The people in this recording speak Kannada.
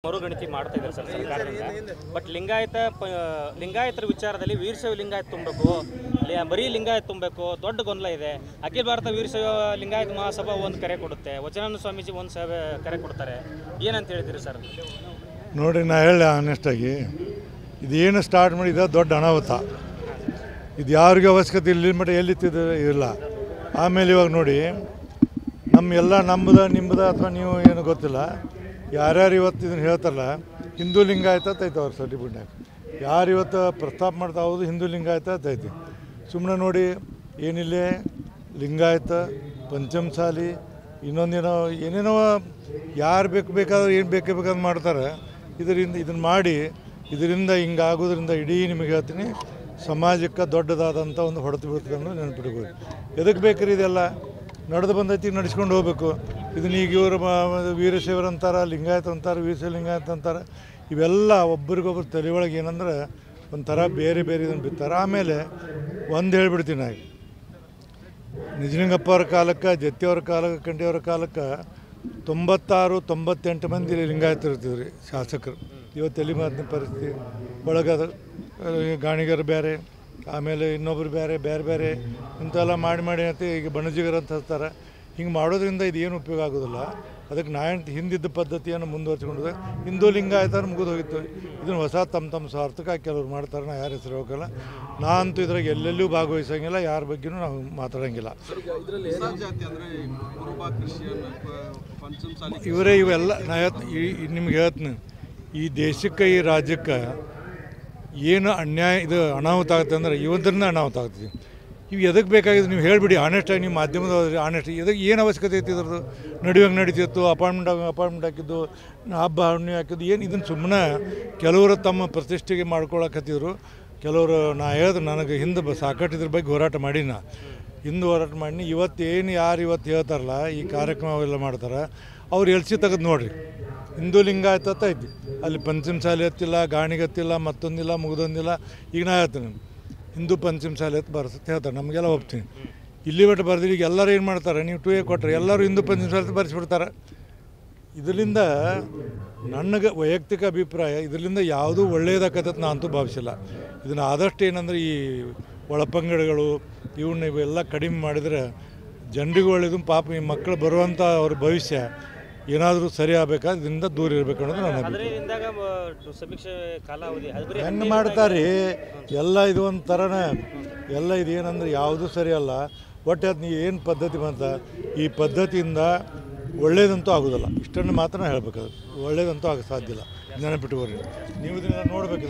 ಮರುಗಣತಿ ಮಾಡ್ತಾ ಇದ್ದಾರೆ ಸರ್ ಸರ್ಕಾರದಿಂದ. ಬಟ್ ಲಿಂಗಾಯತರ ವಿಚಾರದಲ್ಲಿ ವೀರಶೈವ ಲಿಂಗಾಯತ ತುಂಬಬೇಕು, ಬರೀ ಲಿಂಗಾಯತ ತುಂಬಬೇಕು, ದೊಡ್ಡ ಗೊಂದಲ ಇದೆ. ಅಖಿಲ ಭಾರತ ವೀರಶೈವ ಲಿಂಗಾಯತ ಮಹಾಸಭಾ ಒಂದು ಕರೆ ಕೊಡುತ್ತೆ, ವಚನಾನಂದ ಸ್ವಾಮೀಜಿ ಒಂದು ಸಭೆ ಕರೆ ಕೊಡ್ತಾರೆ. ಏನಂತ ಹೇಳ್ತೀರಿ ಸರ್? ನೋಡಿ, ನಾ ಹೇಳ ಆನೆಸ್ಟಾಗಿ, ಇದೇನು ಸ್ಟಾರ್ಟ್ ಮಾಡಿದ ದೊಡ್ಡ ಅನಾಹುತ. ಇದು ಯಾರಿಗೂ ಅವಶ್ಯಕತೆ ಇಲ್ಲಿ ಮಟ್ಟ ಎಲ್ಲಿತ್ತಿದ್ದು ಇಲ್ಲ. ಆಮೇಲೆ ಇವಾಗ ನೋಡಿ, ನಮ್ಮದ ನಿಮ್ಮದ ಅಥವಾ ನೀವು ಏನು ಗೊತ್ತಿಲ್ಲ, ಯಾರ್ಯಾರು ಇವತ್ತು ಇದನ್ನು ಹೇಳ್ತಾರಲ್ಲ, ಹಿಂದೂ ಲಿಂಗಾಯತ ಐತೆ ಅವ್ರ ಸರ್ಟಿಫಿಕೇಟ್ನಾಗ. ಯಾರು ಇವತ್ತು ಪ್ರಸ್ತಾಪ ಮಾಡ್ತಾ ಹೌದು ಹಿಂದೂ ಲಿಂಗಾಯತ ಐತಿ. ಸುಮ್ಮನೆ ನೋಡಿ, ಏನಿಲ್ಲೇ ಲಿಂಗಾಯತ ಪಂಚಮಸಾಲಿ ಇನ್ನೊಂದೇನೋ ಏನೇನೋ ಯಾರು ಬೇಕಾದ್ರೆ ಏನು ಬೇಕಾದ್ರೆ ಮಾಡ್ತಾರೆ. ಇದನ್ನು ಮಾಡಿ ಇದರಿಂದ ಹಿಂಗಾಗೋದ್ರಿಂದ ಇಡೀ ನಿಮಗೆ ಹೇಳ್ತೀನಿ, ಸಮಾಜಕ್ಕೆ ದೊಡ್ಡದಾದಂಥ ಒಂದು ಹೊಡೆತು ಬೀಳ್ತಕ್ಕಂಥ ನೆನಪಿಟ್ಕೊಳ್ಳಿ. ಎದಕ್ಕೆ ಬೇಕ್ರಿ ಇದೆಲ್ಲ ನಡೆದು ಬಂದೈತಿ, ನಡೆಸ್ಕೊಂಡು ಹೋಗ್ಬೇಕು. ಇದನ್ನ ಈಗ ಇವರು ವೀರಶೈವರ ಅಂತಾರೆ, ಲಿಂಗಾಯತ ಅಂತಾರೆ, ವೀರಶೈವ ಲಿಂಗಾಯತ ಅಂತಾರೆ. ಇವೆಲ್ಲ ಒಬ್ರಿಗೊಬ್ರು ತಲೆ ಒಳಗೆ ಏನಂದ್ರೆ ಒಂಥರ ಬೇರೆ ಬೇರೆ ಇದನ್ನು ಬಿತ್ತಾರೆ. ಆಮೇಲೆ ಒಂದು ಹೇಳ್ಬಿಡ್ತೀನಿ, ನಾನು ನಿಜಲಿಂಗಪ್ಪ ಅವ್ರ ಕಾಲಕ್ಕೆ, ಜತ್ತಿಯವ್ರ ಕಾಲಕ್ಕೆ, ಕಂಠಿಯವ್ರ ಕಾಲಕ್ಕೆ 96-98 ಮಂದಿ ಲಿಂಗಾಯತರು ಇರ್ತಿದ್ರಿ ಶಾಸಕರು. ಇವತ್ತು ಎಲ್ಲಿ ಮಾತಿನ ಪರಿಸ್ಥಿತಿ ಒಳಗದ ಗಾಣಿಗರು ಬೇರೆ, ಆಮೇಲೆ ಇನ್ನೊಬ್ರು ಬೇರೆ ಬೇರೆ ಬೇರೆ ಇಂಥೆಲ್ಲ ಮಾಡಿ ಅಂತ ಈಗ ಬಣಜಿಗರು ಅಂತ ಹೇಳ್ತಾರೆ. ಹಿಂಗೆ ಮಾಡೋದ್ರಿಂದ ಇದು ಏನು ಉಪಯೋಗ ಆಗೋದಿಲ್ಲ. ಅದಕ್ಕೆ ಹಿಂದಿದ್ದ ಪದ್ಧತಿಯನ್ನು ಮುಂದುವರ್ಸ್ಕೊಂಡಿದೆ. ಹಿಂದೂ ಲಿಂಗಾಯತ ಮುಗಿದು ಹೋಗಿತ್ತು. ಇದನ್ನು ಹೊಸ ತಮ್ಮ ಸ್ವಾರ್ಥಕ್ಕಾಗಿ ಕೆಲವ್ರು ಮಾಡ್ತಾರೆ. ನಾ ಯಾರ ಹೆಸರು ಹೋಗಲ್ಲ. ನಾ ಅಂತೂ ಇದ್ರಾಗ ಎಲ್ಲೆಲ್ಲೂ ಭಾಗವಹಿಸೋಂಗಿಲ್ಲ, ಯಾರ ಬಗ್ಗೆನೂ ನಾವು ಮಾತಾಡೋಂಗಿಲ್ಲ. ಇವರೇ ಇವೆಲ್ಲ ನಾ ನಿಮ್ಗೆ ಹೇಳ್ತೀನಿ, ಈ ದೇಶಕ್ಕೆ ಈ ರಾಜ್ಯಕ್ಕೆ ಏನು ಅನ್ಯಾಯ ಇದು ಅನಾಹುತ ಆಗುತ್ತೆ ಅಂದರೆ ಇವತ್ತರಿಂದ ಅನಾಹುತ ಆಗ್ತದೆ. ಇವು ಎದಕ್ಕೆ ಬೇಕಾಗಿದೆ ನೀವು ಹೇಳಿಬಿಡಿ. ಆನೆಸ್ಟಾಗಿ ನೀವು ಮಾಧ್ಯಮದ ಆನೆಸ್ಟ್ ಇದಕ್ಕೆ ಏನು ಅವಶ್ಯಕತೆ ಐತಿ? ಇದ್ರದ್ದು ನಡಿಯೋಂಗೆ ನಡೀತಿತ್ತು, ಅಪಾಯಿಂಟ್ಮೆಂಟ್ ಹಾಕಿದ್ದು, ಹಬ್ಬ ಹಣ್ಣು ಹಾಕಿದ್ದು, ಏನು ಇದನ್ನು ಸುಮ್ಮನೆ ಕೆಲವರು ತಮ್ಮ ಪ್ರತಿಷ್ಠೆಗೆ ಮಾಡ್ಕೊಳಕತ್ತಿದ್ರು. ಕೆಲವರು ನಾ ಹೇಳಿದ್ರೆ ನನಗೆ ಹಿಂದೆ ಸಾಕಷ್ಟು ಇದ್ರ ಬಗ್ಗೆ ಹೋರಾಟ ಮಾಡೀನಿ. ಹೋರಾಟ ಮಾಡೀನಿ. ಇವತ್ತೇನು ಯಾರು ಇವತ್ತು ಹೇಳ್ತಾರಲ್ಲ, ಈ ಕಾರ್ಯಕ್ರಮ ಅವೆಲ್ಲ ಮಾಡ್ತಾರೆ, ಅವ್ರು ಎಲ್ಸಿ ತೆಗೆದು ನೋಡಿರಿ. ಹಿಂದೂ ಲಿಂಗಾಯತ ಐತಿ, ಅಲ್ಲಿ ಪಂಚಮಸಾಲಿ ಹತ್ತಿಲ್ಲ, ಗಾಣಿಗತ್ತಿಲ್ಲ, ಮತ್ತೊಂದಿಲ್ಲ, ಮುಗಿದೊಂದಿಲ್ಲ. ಈಗ ನಾ ಹೇಳ್ತೀನಿ, ಹಿಂದೂ ಪಂಚಮಸಾಲಿ ಹತ್ತು ಬರ್ಸುತ್ತೆ ಹೇಳ್ತಾರೆ, ನಮಗೆಲ್ಲ ಹೋಗ್ತೀನಿ. ಇಲ್ಲಿ ಬಿಟ್ಟು ಬರ್ದಿರಿ. ಈಗ ಎಲ್ಲರೂ ಏನು ಮಾಡ್ತಾರೆ, ನೀವು 2A ಕೊಟ್ಟರೆ ಎಲ್ಲರೂ ಹಿಂದೂ ಪಂಚಮಸಾಲಿ ಬರೆಸ್ಬಿಡ್ತಾರೆ. ಇದರಿಂದ ನನಗೆ ವೈಯಕ್ತಿಕ ಅಭಿಪ್ರಾಯ, ಇದರಿಂದ ಯಾವುದೂ ಒಳ್ಳೆಯದಾಗತ್ತೆ ನಾ ಅಂತೂ ಭಾವಿಸಿಲ್ಲ. ಇದನ್ನು ಆದಷ್ಟು ಏನಂದರೆ ಈ ಒಳಪಂಗಡಗಳು ಇವೆಲ್ಲ ಕಡಿಮೆ ಮಾಡಿದರೆ ಜನರಿಗೂ ಒಳ್ಳೆಯದು. ಪಾಪ ಈ ಮಕ್ಕಳು ಬರುವಂಥ ಅವ್ರ ಭವಿಷ್ಯ ಏನಾದರೂ ಸರಿ ಆಗಬೇಕಾದ್ರೆ ಇದರಿಂದ ದೂರ ಇರಬೇಕು ಅನ್ನೋದು ನನ್ನ ಹೆಂಗೆ ಮಾಡ್ತಾರೆ ಎಲ್ಲ. ಇದು ಒಂದು ಥರನೇ ಎಲ್ಲ. ಇದು ಏನಂದ್ರೆ ಯಾವುದೂ ಸರಿಯಲ್ಲ. ಒಟ್ಟು ಅದು ನೀವು ಏನು ಪದ್ಧತಿ ಬಂತ, ಈ ಪದ್ಧತಿಯಿಂದ ಒಳ್ಳೇದಂತೂ ಆಗೋದಿಲ್ಲ. ಇಷ್ಟನ್ನು ಮಾತ್ರ ಹೇಳಬೇಕಾದ್ರೆ ಒಳ್ಳೇದಂತೂ ಆಗ ಸಾಧ್ಯ ಇಲ್ಲ. ನೆನಪಿಟ್ಟುಕೋರಿ ನೀವು ಇದನ್ನು ನೋಡಬೇಕು.